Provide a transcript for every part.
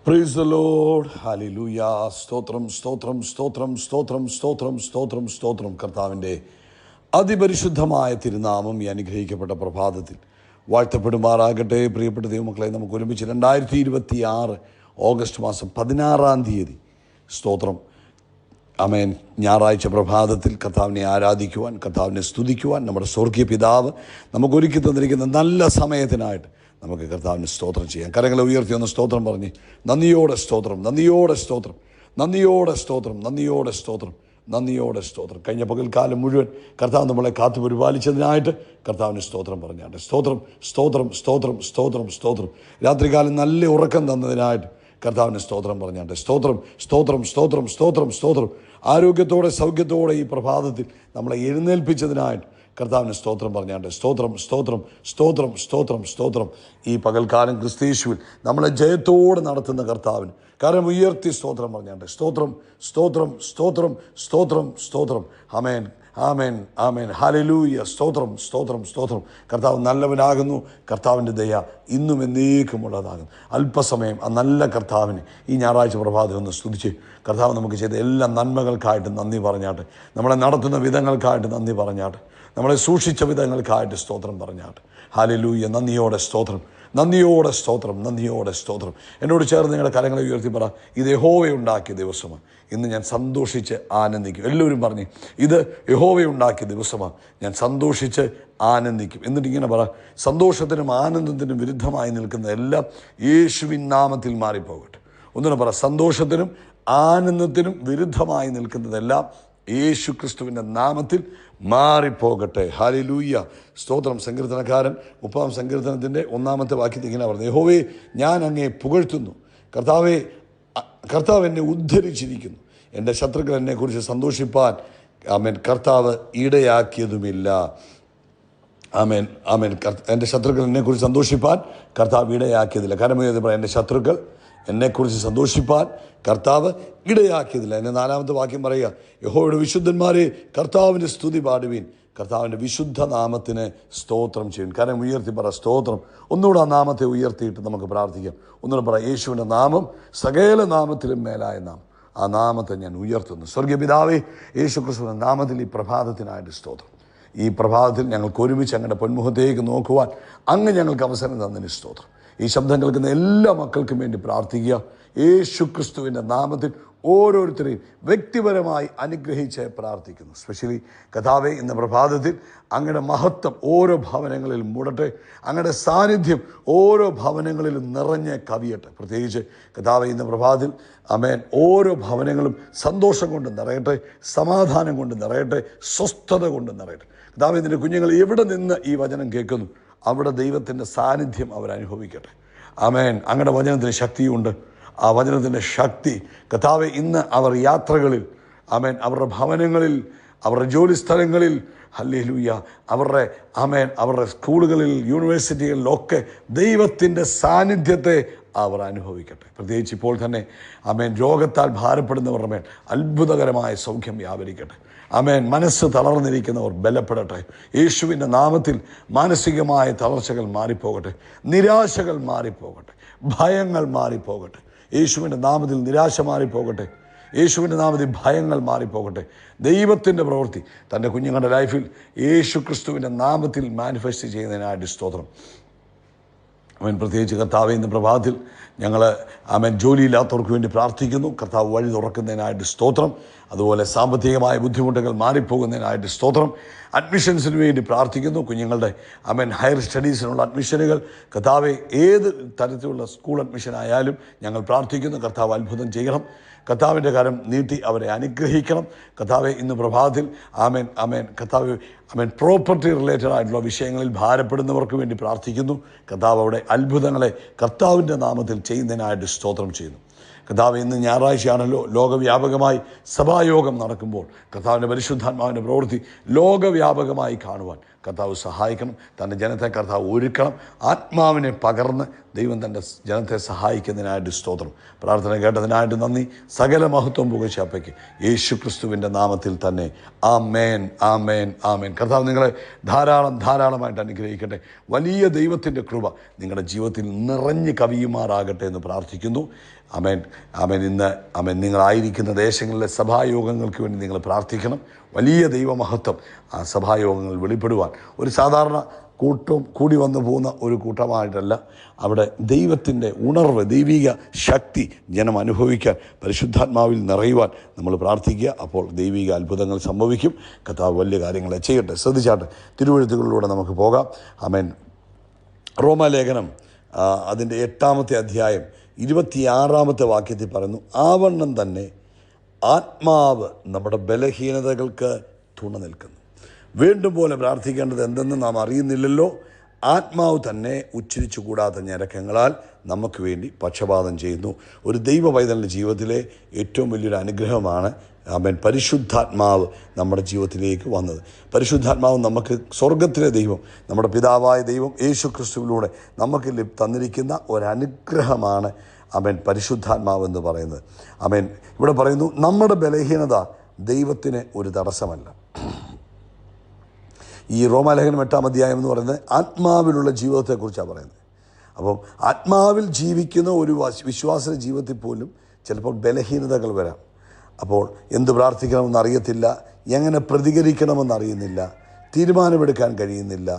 Praise the Lord. Hallelujah. സ്തോത്രം സ്തോത്രം സ്തോത്രം സ്തോത്രം സ്തോത്രം സ്തോത്രം സ്തോത്രം. കർത്താവിൻ്റെ അതിപരിശുദ്ധമായ തിരുനാമം ഈ അനുഗ്രഹിക്കപ്പെട്ട പ്രഭാതത്തിൽ വാഴ്ത്തപ്പെടുമാറാകട്ടെ. പ്രിയപ്പെട്ട ദൈവമക്കളെ, നമുക്ക് ഒരുമിച്ച് 2026 ഓഗസ്റ്റ് മാസം 16 സ്തോത്രം, ആമേൻ, ഞായറാഴ്ച പ്രഭാതത്തിൽ കർത്താവിനെ ആരാധിക്കുവാൻ, കർത്താവിനെ സ്തുതിക്കുവാൻ നമ്മുടെ സ്വർഗീയ പിതാവ് നമുക്ക് ഒരുക്കി തന്നിരിക്കുന്ന നല്ല സമയത്തിനായിട്ട് നമുക്ക് കർത്താവിന് സ്തോത്രം ചെയ്യാം. കരങ്ങളെ ഉയർത്തി ഒന്ന് സ്തോത്രം പറഞ്ഞ് നന്ദിയോടെ സ്തോത്രം, നന്ദിയോടെ സ്തോത്രം, നന്ദിയോടെ സ്തോത്രം, നന്ദിയോടെ സ്തോത്രം, നന്ദിയോടെ സ്തോത്രം. കഴിഞ്ഞ പകൽക്കാലം മുഴുവൻ കർത്താവ് നമ്മളെ കാത്തു പരിപാലിച്ചതിനായിട്ട് കർത്താവിന് സ്തോത്രം പറഞ്ഞാട്ടെ. സ്തോത്രം സ്തോത്രം സ്തോത്രം സ്തോത്രം സ്തോത്രം. രാത്രികാലം നല്ല ഉറക്കം തന്നതിനായിട്ട് കർത്താവിന് സ്തോത്രം പറഞ്ഞാട്ടെ. സ്തോത്രം സ്തോത്രം സ്തോത്രം സ്തോത്രം സ്തോത്രം. ആരോഗ്യത്തോടെ സൗഖ്യത്തോടെ ഈ പ്രഭാതത്തിൽ നമ്മളെ എഴുന്നേൽപ്പിച്ചതിനായിട്ട് കർത്താവിന് സ്തോത്രം പറഞ്ഞാട്ടെ. സ്തോത്രം സ്തോത്രം സ്തോത്രം സ്തോത്രം സ്തോത്രം. ഈ പകൽക്കാലം ക്രിസ്തീശുവിൽ നമ്മളെ ജയത്തോടെ നടത്തുന്ന കർത്താവിന് കരം ഉയർത്തി സ്തോത്രം പറഞ്ഞാട്ടെ. സ്തോത്രം സ്തോത്രം സ്തോത്രം സ്തോത്രം സ്തോത്രം. ആമേൻ ആമേൻ ആമേൻ. ഹല്ലേലൂയ. സ്തോത്രം സ്തോത്രം സ്തോത്രം. കർത്താവ് നല്ലവനാകുന്നു. കർത്താവിൻ്റെ ദയ ഇന്നും എന്നേക്കുമുള്ളതാകുന്നു. അല്പസമയം ആ നല്ല കർത്താവിനെ ഈ ഞായറാഴ്ച പ്രഭാതം ഒന്ന് സ്തുതിച്ച് കർത്താവ് നമുക്ക് ചെയ്ത എല്ലാ നന്മകൾക്കായിട്ട് നന്ദി പറഞ്ഞാട്ടെ. നമ്മളെ നടത്തുന്ന വിധങ്ങൾക്കായിട്ട് നന്ദി പറഞ്ഞാട്ടെ. നമ്മളെ സൂക്ഷിച്ച വിധങ്ങൾക്കായിട്ട് സ്തോത്രം പറഞ്ഞാട്ടെ. ഹല്ലേലൂയ. നന്ദിയോടെ സ്തോത്രം, നന്ദിയോടെ സ്തോത്രം, നന്ദിയോടെ സ്തോത്രം. എന്നോട് ചേർന്ന് നിങ്ങളുടെ കരങ്ങളെ ഉയർത്തി പറ, ഇത് യഹോവയുണ്ടാക്കിയ ദിവസമാണ്, ഇന്ന് ഞാൻ സന്തോഷിച്ച് ആനന്ദിക്കും. എല്ലാവരും പറഞ്ഞ്, ഇത് യഹോവയുണ്ടാക്കിയ ദിവസമാണ്, ഞാൻ സന്തോഷിച്ച് ആനന്ദിക്കും. എന്നിട്ട് ഇങ്ങനെ പറ, സന്തോഷത്തിനും ആനന്ദത്തിനും വിരുദ്ധമായി നിൽക്കുന്ന എല്ലാം യേശുവിൻ നാമത്തിൽ മാറിപ്പോകട്ടെ. ഒന്നിനെ പറ, സന്തോഷത്തിനും ആനന്ദത്തിനും വിരുദ്ധമായി നിൽക്കുന്നതെല്ലാം യേശു ക്രിസ്തുവിൻ്റെ നാമത്തിൽ മാറിപ്പോകട്ടെ. ഹല്ലേലൂയ. സ്തോത്രം. സങ്കീർത്തനക്കാരൻ 30-ാം സങ്കീർത്തനത്തിൻ്റെ 1-ാമത്തെ വാക്യത്തിൽ ഇങ്ങനെ പറഞ്ഞു, യഹോവേ, ഞാൻ അങ്ങയെ പുകഴ്ത്തുന്നു. കർത്താവ് എന്നെ ഉദ്ധരിച്ചിരിക്കുന്നു. എൻ്റെ ശത്രുക്കൾ എന്നെക്കുറിച്ച് സന്തോഷിപ്പാൻ ആമേൻ കർത്താവ് ഇടയാക്കിയതുമില്ല. ആമേൻ ആമേൻ. എൻ്റെ ശത്രുക്കൾ എന്നെക്കുറിച്ച് സന്തോഷിപ്പാൻ കർത്താവ് ഇടയാക്കിയതില്ല. കരമുയർത്തി പറയാം, എൻ്റെ ശത്രുക്കൾ എന്നെക്കുറിച്ച് സന്തോഷിപ്പാൻ കർത്താവ് ഇടയാക്കിയതില്ല. എൻ്റെ 4-ാമത്തെ വാക്യം പറയുക, യഹോവയുടെ വിശുദ്ധന്മാരെ കർത്താവിൻ്റെ സ്തുതി പാടുവീൻ, കർത്താവിൻ്റെ വിശുദ്ധ നാമത്തിന് സ്തോത്രം ചെയ്യും. കരം ഉയർത്തി പറ, സ്തോത്രം. ഒന്നുകൂടെ ആ നാമത്തെ ഉയർത്തിയിട്ട് നമുക്ക് പ്രാർത്ഥിക്കാം. ഒന്നുകൂടെ പറ, യേശുവിൻ്റെ നാമം സകല നാമത്തിലും മേലായ നാമം, ആ നാമത്തെ ഞാൻ ഉയർത്തുന്നു. സ്വർഗീയ പിതാവേ, യേശു ക്രിസ്തുവിൻ്റെ നാമത്തിൽ ഈ പ്രഭാതത്തിനായിട്ട് സ്തോത്രം. ഈ പ്രഭാതത്തിൽ ഞങ്ങൾക്ക് ഒരുമിച്ച് അങ്ങയുടെ പൊന്മുഖത്തേക്ക് നോക്കുവാൻ അങ്ങ് ഞങ്ങൾക്ക് അവസരം തന്നതിന് സ്തോത്രം. ഈ ശബ്ദം കേൾക്കുന്ന എല്ലാ മക്കൾക്കും വേണ്ടി പ്രാർത്ഥിക്കുക. യേശു ക്രിസ്തുവിൻ്റെ നാമത്തിൽ ഓരോരുത്തരെയും വ്യക്തിപരമായി അനുഗ്രഹിച്ച് പ്രാർത്ഥിക്കുന്നു. സ്പെഷ്യലി കർത്താവേ, ഇന്ന് പ്രഭാതത്തിൽ അങ്ങയുടെ മഹത്വം ഓരോ ഭവനങ്ങളിലും മൂടട്ടെ. അങ്ങയുടെ സാന്നിധ്യം ഓരോ ഭവനങ്ങളിലും നിറഞ്ഞ് കവിയട്ടെ. പ്രത്യേകിച്ച് കർത്താവേ, ഇന്ന് പ്രഭാതത്തിൽ ആമേൻ ഓരോ ഭവനങ്ങളും സന്തോഷം കൊണ്ട് നിറയട്ടെ, സമാധാനം കൊണ്ട് നിറയട്ടെ, സ്വസ്ഥത കൊണ്ട് നിറയട്ടെ. കർത്താവേ, ഇതിൻ്റെ കുഞ്ഞുങ്ങൾ എവിടെ നിന്ന് ഈ വചനം കേൾക്കുന്നു അവിടെ ദൈവത്തിൻ്റെ സാന്നിധ്യം അവരനുഭവിക്കട്ടെ. ആമേൻ. അങ്ങയുടെ വചനത്തിന് ശക്തിയുണ്ട്. ആ വചനത്തിൻ്റെ ശക്തി കർത്താവേ, ഇന്ന് അവർ യാത്രകളിൽ, ആമേൻ, അവരുടെ ഭവനങ്ങളിൽ, അവരുടെ ജോലി സ്ഥലങ്ങളിൽ, ഹല്ലേലൂയ, അവരുടെ സ്കൂളുകളിൽ, യൂണിവേഴ്സിറ്റികളിലൊക്കെ ദൈവത്തിൻ്റെ സാന്നിധ്യത്തെ അവർ അനുഭവിക്കട്ടെ. പ്രത്യേകിച്ച് ഇപ്പോൾ തന്നെ ആമേൻ രോഗത്താൽ ഭാരപ്പെടുന്നവരുടെ മേൽ അത്ഭുതകരമായ സൗഖ്യം വ്യാപരിക്കട്ടെ. ആമേൻ. മനസ്സ് തളർന്നിരിക്കുന്നവർ ബലപ്പെടട്ടെ. യേശുവിൻ്റെ നാമത്തിൽ മാനസികമായ തളർച്ചകൾ മാറിപ്പോകട്ടെ, നിരാശകൾ മാറിപ്പോകട്ടെ, ഭയങ്ങൾ മാറിപ്പോകട്ടെ. യേശുവിൻ്റെ നാമത്തിൽ നിരാശ മാറിപ്പോകട്ടെ, യേശുവിൻ്റെ നാമത്തിൽ ഭയങ്ങൾ മാറിപ്പോകട്ടെ. ദൈവത്തിൻ്റെ പ്രവൃത്തി തൻ്റെ കുഞ്ഞുങ്ങളുടെ ലൈഫിൽ യേശു ക്രിസ്തുവിൻ്റെ നാമത്തിൽ മാനിഫെസ്റ്റ് ചെയ്യുന്നതിനായിട്ട് സ്തോത്രം. അവൻ പ്രത്യേകിച്ച് കർത്താവ്, ഇന്ന് പ്രഭാതത്തിൽ ഞങ്ങൾ ജോലിയില്ലാത്തവർക്ക് വേണ്ടി പ്രാർത്ഥിക്കുന്നു. കർത്താവ് വഴി തുറക്കുന്നതിനായിട്ട് സ്തോത്രം. അതുപോലെ സാമ്പത്തികമായ ബുദ്ധിമുട്ടുകൾ മാറിപ്പോകുന്നതിനായിട്ട് സ്തോത്രം. അഡ്മിഷൻസിന് വേണ്ടി പ്രാർത്ഥിക്കുന്നു. കുഞ്ഞുങ്ങളുടെ ഹയർ സ്റ്റഡീസിനുള്ള അഡ്മിഷനുകൾ കർത്താവെ, ഏത് തരത്തിലുള്ള സ്കൂൾ അഡ്മിഷനായാലും ഞങ്ങൾ പ്രാർത്ഥിക്കുന്നു. കർത്താവ് അത്ഭുതം ചെയ്യണം. കർത്താവിൻ്റെ കരം നീട്ടി അവരെ അനുഗ്രഹിക്കണം. കർത്താവെ, ഇന്ന് പ്രഭാതത്തിൽ കർത്താവ് പ്രോപ്പർട്ടി റിലേറ്റഡ് ആയിട്ടുള്ള വിഷയങ്ങളിൽ ഭാരപ്പെടുന്നവർക്ക് വേണ്ടി പ്രാർത്ഥിക്കുന്നു. കർത്താവ് അവിടെ അത്ഭുതങ്ങളെ കർത്താവിൻ്റെ നാമത്തിൽ ചെയ്യുന്നതിനായിട്ട് സ്തോത്രം ചെയ്യുന്നു. കർത്താവ് ഇന്ന് ഞായറാഴ്ചയാണല്ലോ, ലോകവ്യാപകമായി സഭായോഗം നടക്കുമ്പോൾ കർത്താവിൻ്റെ പരിശുദ്ധാത്മാവിൻ്റെ പ്രവൃത്തി ലോകവ്യാപകമായി കാണുവാൻ കർത്താവ് സഹായിക്കണം. തൻ്റെ ജനത്തെ കർത്താവ് ഒരുക്കണം. ആത്മാവിനെ പകർന്ന് ദൈവം തൻ്റെ ജനത്തെ സഹായിക്കുന്നതിനായിട്ട് സ്തോത്രം. പ്രാർത്ഥന കേട്ടതിനായിട്ട് നന്ദി. സകല മഹത്വം പുകഴ്ചയ്ക്ക് യേശു ക്രിസ്തുവിൻ്റെ നാമത്തിൽ തന്നെ. ആമേൻ, ആമേൻ, ആമേൻ. കർത്താവ് നിങ്ങളെ ധാരാളമായിട്ട് അനുഗ്രഹിക്കട്ടെ. വലിയ ദൈവത്തിൻ്റെ കൃപ നിങ്ങളുടെ ജീവിതത്തിൽ നിറഞ്ഞ് കവിയുമാറാകട്ടെ എന്ന് പ്രാർത്ഥിക്കുന്നു. ആമേൻ, ആമേൻ. ഇന്ന് ആമേൻ നിങ്ങളായിരിക്കുന്ന ദേശങ്ങളിലെ സഭായോഗങ്ങൾക്ക് വേണ്ടി നിങ്ങൾ പ്രാർത്ഥിക്കണം. വലിയ ദൈവമഹത്വം ആ സഭായോഗങ്ങൾ വെളിപ്പെടുവാൻ ഒരു സാധാരണ കൂടി വന്നു പോകുന്ന ഒരു കൂട്ടമായിട്ടല്ല, അവിടെ ദൈവത്തിൻ്റെ ഉണർവ്, ദൈവിക ശക്തി ജനം അനുഭവിക്കാൻ, പരിശുദ്ധാത്മാവിൽ നിറയുവാൻ നമ്മൾ പ്രാർത്ഥിക്കുക. അപ്പോൾ ദൈവിക അത്ഭുതങ്ങൾ സംഭവിക്കും. കർത്താവ് വലിയ കാര്യങ്ങളെ ചെയ്യട്ടെ. ശ്രദ്ധിച്ചാട്ടെ, തിരുവെഴുത്തുകളിലൂടെ നമുക്ക് പോകാം. ആമേൻ. റോമാലേഖനം അതിൻ്റെ 8-ാമത്തെ അധ്യായം 26-ാമത്തെ വാക്യത്തിൽ പറയുന്നു, ആവണ്ണം തന്നെ ആത്മാവ് നമ്മുടെ ബലഹീനതകൾക്ക് തുണ നിൽക്കുന്നു. വീണ്ടും പോലെ പ്രാർത്ഥിക്കേണ്ടത് എന്തെന്ന് നാം അറിയുന്നില്ലല്ലോ, ആത്മാവ് തന്നെ ഉച്ചരിച്ചു കൂടാത്ത ഞരക്കങ്ങളാൽ നമുക്ക് വേണ്ടി പക്ഷപാതം ചെയ്യുന്നു. ഒരു ദൈവ പൈതലിൻ്റെ ജീവിതത്തിലെ ഏറ്റവും വലിയൊരു അനുഗ്രഹമാണ് ആമേൻ പരിശുദ്ധാത്മാവ് നമ്മുടെ ജീവിതത്തിലേക്ക് വന്നത്. പരിശുദ്ധാത്മാവ് നമുക്ക് സ്വർഗത്തിലെ ദൈവം, നമ്മുടെ പിതാവായ ദൈവം യേശു ക്രിസ്തുവിലൂടെ നമുക്ക് തന്നിരിക്കുന്ന ഒരനുഗ്രഹമാണ് ആമേൻ പരിശുദ്ധാത്മാവ് എന്ന് പറയുന്നത്. ആമേൻ. ഇവിടെ പറയുന്നു, നമ്മുടെ ബലഹീനത ദൈവത്തിന് ഒരു തടസ്സമല്ല. ഈ റോമാലേഖനം 8-ാം അധ്യായം എന്ന് പറയുന്നത് ആത്മാവിലുള്ള ജീവിതത്തെക്കുറിച്ചാണ് പറയുന്നത്. അപ്പം ആത്മാവിൽ ജീവിക്കുന്ന ഒരു വിശ്വാസ ജീവിതത്തിൽ പോലും ചിലപ്പോൾ ബലഹീനതകൾ വരാം. അപ്പോൾ എന്ത് പ്രാർത്ഥിക്കണമെന്ന് അറിയത്തില്ല, എങ്ങനെ പ്രതികരിക്കണമെന്ന് അറിയുന്നില്ല, തീരുമാനമെടുക്കാൻ കഴിയുന്നില്ല,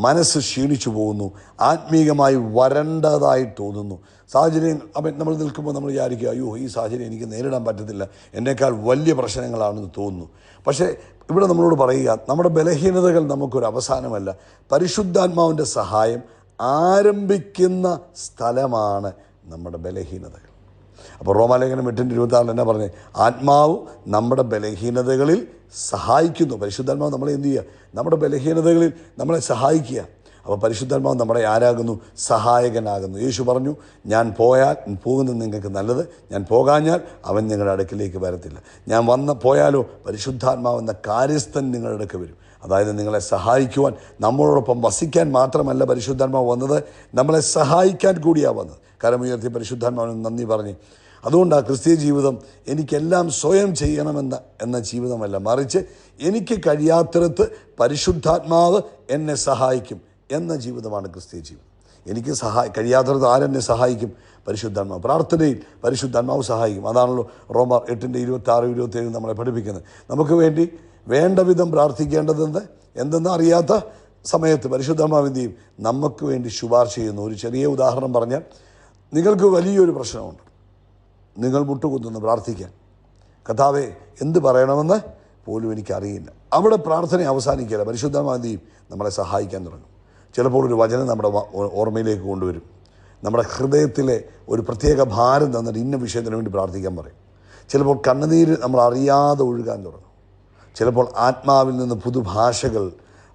മനസ്സ് ക്ഷീണിച്ചു പോകുന്നു, ആത്മീകമായി വരണ്ടതായി തോന്നുന്നു. സാഹചര്യം അപ്പം നമ്മൾ നിൽക്കുമ്പോൾ നമ്മൾ വിചാരിക്കുക, അയ്യോ ഈ സാഹചര്യം എനിക്ക് നേരിടാൻ പറ്റത്തില്ല, എന്നേക്കാൾ വലിയ പ്രശ്നങ്ങളാണെന്ന് തോന്നുന്നു. പക്ഷേ ഇവിടെ നമ്മളോട് പറയുക, നമ്മുടെ ബലഹീനതകൾ നമുക്കൊരു അവസാനമല്ല, പരിശുദ്ധാത്മാവിൻ്റെ സഹായം ആരംഭിക്കുന്ന സ്ഥലമാണ് നമ്മുടെ ബലഹീനതകൾ. അപ്പോൾ റോമാലേഖനം 8:26 എന്നാ പറഞ്ഞത്? ആത്മാവ് നമ്മുടെ ബലഹീനതകളിൽ സഹായിക്കുന്നു. പരിശുദ്ധാത്മാവ് നമ്മളെ എന്ത് ചെയ്യുക? നമ്മുടെ ബലഹീനതകളിൽ നമ്മളെ സഹായിക്കുക. അപ്പോൾ പരിശുദ്ധാത്മാവ് നമ്മുടെ ആരാകുന്നു? സഹായകനാകുന്നു. യേശു പറഞ്ഞു, ഞാൻ പോകുന്നത് നിങ്ങൾക്ക് നല്ലത്, ഞാൻ പോകാഞ്ഞാൽ അവൻ നിങ്ങളുടെ അടുക്കിലേക്ക് വരത്തില്ല. ഞാൻ പോയാലോ പരിശുദ്ധാത്മാവ് എന്ന കാര്യസ്ഥൻ നിങ്ങളുടെ അടുക്ക് വരും. അതായത് നിങ്ങളെ സഹായിക്കുവാൻ, നമ്മളോടൊപ്പം വസിക്കാൻ മാത്രമല്ല പരിശുദ്ധാത്മാവ് വന്നത്, നമ്മളെ സഹായിക്കാൻ കൂടിയാണ് വന്നത്. കരമുയർത്തി പരിശുദ്ധാത്മാവിന് നന്ദി പറഞ്ഞ്. അതുകൊണ്ടാണ് ക്രിസ്തീയ ജീവിതം എനിക്കെല്ലാം സ്വയം ചെയ്യണമെന്ന ജീവിതമല്ല, മറിച്ച് എനിക്ക് കഴിയാത്തിടത്ത് പരിശുദ്ധാത്മാവ് എന്നെ സഹായിക്കും എന്ന ജീവിതമാണ് ക്രിസ്തീയ ജീവിതം. എനിക്ക് കഴിയാത്തിടത്ത് ആരെന്നെ സഹായിക്കും? പരിശുദ്ധാത്മാവ്. പ്രാർത്ഥനയിൽ പരിശുദ്ധാത്മാവ് സഹായിക്കും. അതാണല്ലോ റോമർ 8:26-27 നമ്മളെ പഠിപ്പിക്കുന്നത്. നമുക്ക് വേണ്ടി വേണ്ട വിധം പ്രാർത്ഥിക്കേണ്ടതെന്ന് എന്തെന്ന് അറിയാത്ത സമയത്ത് പരിശുദ്ധാത്മാവ് എന്ത് ചെയ്യും? നമുക്ക് വേണ്ടി ശുപാർശ ചെയ്യുന്നു. ഒരു ചെറിയ ഉദാഹരണം പറഞ്ഞാൽ, നിങ്ങൾക്ക് വലിയൊരു പ്രശ്നമുണ്ട്, നിങ്ങൾ മുട്ടുകുത്തുന്നു പ്രാർത്ഥിക്കാൻ, കർത്താവേ എന്ത് പറയണമെന്ന് പോലും എനിക്കറിയില്ല. അവിടെ പ്രാർത്ഥന അവസാനിക്കില്ല. പരിശുദ്ധാത്മാവ് എന്ത് ചെയ്യും? നമ്മളെ സഹായിക്കാൻ തുടങ്ങും. ചിലപ്പോൾ ഒരു വചനം നമ്മുടെ ഓർമ്മയിലേക്ക് കൊണ്ടുവരും. നമ്മുടെ ഹൃദയത്തിലെ ഒരു പ്രത്യേക ഭാരം തന്നിട്ട് ഇന്ന വിഷയത്തിന് വേണ്ടി പ്രാർത്ഥിക്കാൻ പറയും. ചിലപ്പോൾ കണ്ണുനീര് നമ്മൾ അറിയാതെ ഒഴുകാൻ തുടങ്ങും. ചിലപ്പോൾ ആത്മാവിൽ നിന്ന് പുതുഭാഷകൾ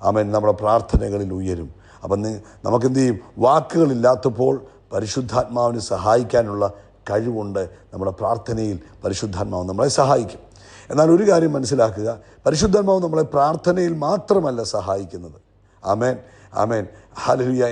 ആമേൻ നമ്മുടെ പ്രാർത്ഥനകളിൽ ഉയരും. അപ്പം നമുക്കെന്ത് ചെയ്യും? വാക്കുകളില്ലാത്തപ്പോൾ പരിശുദ്ധാത്മാവിന് സഹായിക്കാനുള്ള കഴിവുണ്ട്. നമ്മുടെ പ്രാർത്ഥനയിൽ പരിശുദ്ധാത്മാവ് നമ്മളെ സഹായിക്കും. എന്നാൽ ഒരു കാര്യം മനസ്സിലാക്കുക, പരിശുദ്ധാത്മാവ് നമ്മളെ പ്രാർത്ഥനയിൽ മാത്രമല്ല സഹായിക്കുന്നത്. ആമേൻ, ആമേൻ, ഹല്ലേലൂയ.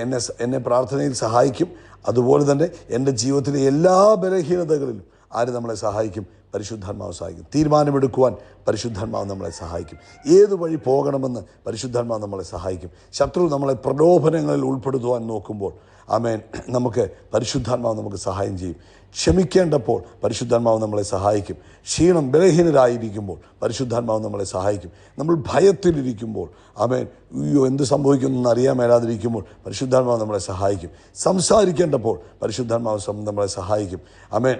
എന്നെ പ്രാർത്ഥനയിൽ സഹായിക്കും. അതുപോലെ തന്നെ എൻ്റെ ജീവിതത്തിലെ എല്ലാ ബലഹീനതകളിലും ആര് നമ്മളെ സഹായിക്കും? പരിശുദ്ധാത്മാവ് സഹായിക്കും. തീരുമാനമെടുക്കുവാൻ പരിശുദ്ധാത്മാവ് നമ്മളെ സഹായിക്കും. ഏത് വഴി പോകണമെന്ന് പരിശുദ്ധാത്മാവ് നമ്മളെ സഹായിക്കും. ശത്രു നമ്മളെ പ്രലോഭനങ്ങളിൽ ഉൾപ്പെടുത്തുവാൻ നോക്കുമ്പോൾ ആമേൻ നമുക്ക് പരിശുദ്ധാത്മാവ് നമുക്ക് സഹായം ചെയ്യും. ക്ഷമിക്കേണ്ടപ്പോൾ പരിശുദ്ധാത്മാവ് നമ്മളെ സഹായിക്കും. ക്ഷീണം ബലഹീനരായിരിക്കുമ്പോൾ പരിശുദ്ധാത്മാവ് നമ്മളെ സഹായിക്കും. നമ്മൾ ഭയത്തിലിരിക്കുമ്പോൾ ആമേൻ അയ്യോ എന്ത് സംഭവിക്കുമെന്ന് അറിയാൻ മേലാതിരിക്കുമ്പോൾ പരിശുദ്ധാത്മാവ് നമ്മളെ സഹായിക്കും. സംസാരിക്കേണ്ടപ്പോൾ പരിശുദ്ധാത്മാവ് നമ്മളെ സഹായിക്കും. ആമേൻ.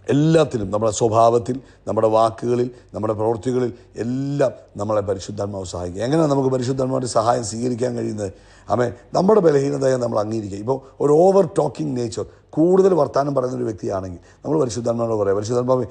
എല്ലാത്തിലും, നമ്മുടെ സ്വഭാവത്തിൽ, നമ്മുടെ വാക്കുകളിൽ, നമ്മുടെ പ്രവൃത്തികളിൽ എല്ലാം നമ്മളെ പരിശുദ്ധാത്മാവ് സഹായിക്കും. എങ്ങനെയാണ് നമുക്ക് പരിശുദ്ധാത്മാവിൻ്റെ സഹായം സ്വീകരിക്കാൻ കഴിയുന്നത്? നമ്മുടെ ബലഹീനതയെ നമ്മൾ അംഗീകരിക്കുക. ഇപ്പോൾ ഒരു ഓവർ ടോക്കിംഗ് നേച്ചർ, കൂടുതൽ വർത്തമാനം പറയുന്നൊരു വ്യക്തിയാണെങ്കിൽ നമ്മൾ പരിശുദ്ധാത്മാവിനോട് പറയാം, പരിശുദ്ധാത്മാവേ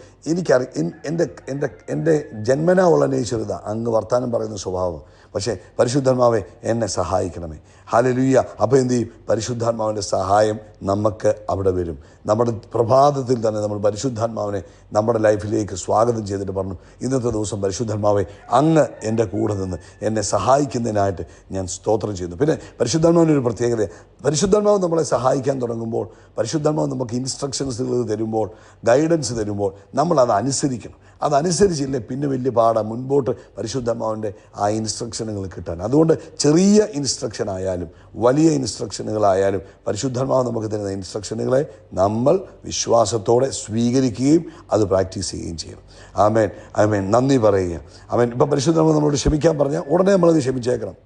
എൻ്റെ ജന്മനാ ഉള്ള നേച്ചർ ഇതാ, അങ്ങ് വർത്തമാനം പറയുന്ന സ്വഭാവം, പക്ഷേ പരിശുദ്ധാത്മാവെ എന്നെ സഹായിക്കണമേ. ഹല്ലേലൂയ. അപ്പോൾ എന്ത് ചെയ്യും? പരിശുദ്ധാത്മാവിൻ്റെ സഹായം നമുക്ക് അവിടെ വരും. നമ്മുടെ പ്രഭാതത്തിൽ തന്നെ നമ്മൾ പരിശുദ്ധാത്മാവിനെ നമ്മുടെ ലൈഫിലേക്ക് സ്വാഗതം ചെയ്തിട്ട് പറഞ്ഞു, ഇന്നത്തെ ദിവസം പരിശുദ്ധാത്മാവെ അങ്ങ് എൻ്റെ കൂടെ നിന്ന് എന്നെ സഹായിക്കുന്നതിനായിട്ട് ഞാൻ സ്തോത്രം ചെയ്യുന്നു. പിന്നെ പരിശുദ്ധാത്മാവിൻ്റെ ഒരു പ്രത്യേകത, പരിശുദ്ധാത്മാവ് നമ്മളെ സഹായിക്കാൻ തുടങ്ങുമ്പോൾ, പരിശുദ്ധാത്മാവ് നമുക്ക് ഇൻസ്ട്രക്ഷൻസുകൾ തരുമ്പോൾ, ഗൈഡൻസ് തരുമ്പോൾ നമ്മൾ അത് അനുസരിക്കണം. അതനുസരിച്ചില്ലേ പിന്നെ വലിയ പാടാണ് മുൻപോട്ട് പരിശുദ്ധാത്മാവിൻ്റെ ആ ഇൻസ്ട്രക്ഷനുകൾ കിട്ടാൻ. അതുകൊണ്ട് ചെറിയ ഇൻസ്ട്രക്ഷൻ ആയാലും വലിയ ഇൻസ്ട്രക്ഷനുകളായാലും പരിശുദ്ധാത്മാവ് നമുക്ക് തരുന്ന ഇൻസ്ട്രക്ഷനുകളെ നമ്മൾ വിശ്വാസത്തോടെ സ്വീകരിക്കുകയും അത് പ്രാക്ടീസ് ചെയ്യുകയും ചെയ്യണം. ആമേൻ, ആമേൻ. നന്ദി പറയുക. ആമേൻ. ഇപ്പം പരിശുദ്ധാത്മാവ് നമ്മളോട് ക്ഷമിക്കാൻ പറഞ്ഞാൽ ഉടനെ നമ്മളത് ക്ഷമിച്ചേക്കണം.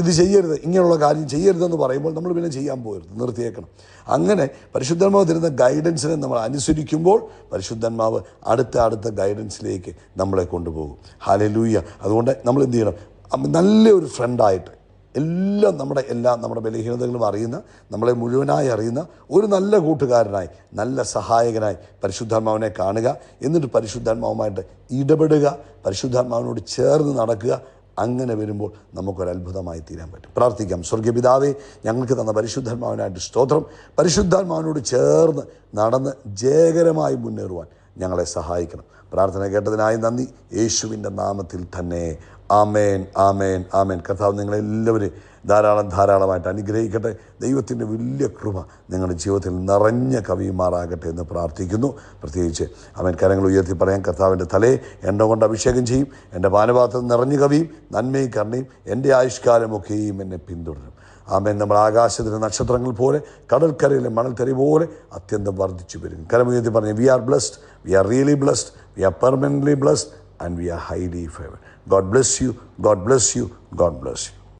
ഇത് ചെയ്യരുത്, ഇങ്ങനെയുള്ള കാര്യം ചെയ്യരുതെന്ന് പറയുമ്പോൾ നമ്മൾ പിന്നെ ചെയ്യാൻ പോകരുത്, നിർത്തിയേക്കണം. അങ്ങനെ പരിശുദ്ധാത്മാവ് തരുന്ന ഗൈഡൻസിനെ നമ്മൾ അനുസരിക്കുമ്പോൾ പരിശുദ്ധാത്മാവ് അടുത്ത ഗൈഡൻസിലേക്ക് നമ്മളെ കൊണ്ടുപോകും. ഹല്ലേലൂയ. അതുകൊണ്ട് നമ്മൾ എന്ത് ചെയ്യണം? നല്ലൊരു ഫ്രണ്ടായിട്ട് നമ്മുടെ ബലഹീനതകളും അറിയുന്ന, നമ്മളെ മുഴുവനായി അറിയുന്ന ഒരു നല്ല കൂട്ടുകാരനായി, നല്ല സഹായകനായി പരിശുദ്ധാത്മാവിനെ കാണുക. എന്നിട്ട് പരിശുദ്ധാത്മാവുമായിട്ട് ഇടപെടുക, പരിശുദ്ധാത്മാവിനോട് ചേർന്ന് നടക്കുക. അങ്ങനെ വരുമ്പോൾ നമുക്കൊരത്ഭുതമായി തീരാൻ പറ്റും. പ്രാർത്ഥിക്കാം. സ്വർഗീയ പിതാവേ, ഞങ്ങൾക്ക് തന്ന പരിശുദ്ധാത്മാവിനായിട്ട് സ്തോത്രം. പരിശുദ്ധാത്മാവിനോട് ചേർന്ന് നടന്ന് ജയകരമായി മുന്നേറുവാൻ ഞങ്ങളെ സഹായിക്കണം. പ്രാർത്ഥന കേട്ടതിനായി നന്ദി, യേശുവിൻ്റെ നാമത്തിൽ തന്നെ. ആമേൻ, ആമേൻ, ആമേൻ. കർത്താവ് നിങ്ങളെല്ലാവരും ധാരാളമായിട്ട് അനുഗ്രഹിക്കട്ടെ. ദൈവത്തിൻ്റെ വലിയ കൃപ നിങ്ങളുടെ ജീവിതത്തിൽ നിറഞ്ഞ കവിയുമാറാകട്ടെ എന്ന് പ്രാർത്ഥിക്കുന്നു. പ്രത്യേകിച്ച് അവൻ കരങ്ങൾ ഉയർത്തി പറയാൻ, കർത്താവിൻ്റെ തലയെ എണ്ണ കൊണ്ട് അഭിഷേകം ചെയ്യും, എൻ്റെ പാനപാത്രം നിറഞ്ഞു കവിയും, നന്മയും കരുണയും എൻ്റെ ആയുഷ്കാലമൊക്കെയും എന്നെ പിന്തുടരും. ആമേൻ. നമ്മൾ ആകാശത്തിലെ നക്ഷത്രങ്ങൾ പോലെ, കടൽക്കരയിലെ മണൽത്തരി പോലെ അത്യന്തം വർദ്ധിച്ചു വരും. കരമുയർത്തി പറഞ്ഞ്, we are blessed, we are really blessed, we are permanently blessed, and we are highly favored. God bless you. God bless you. God bless you.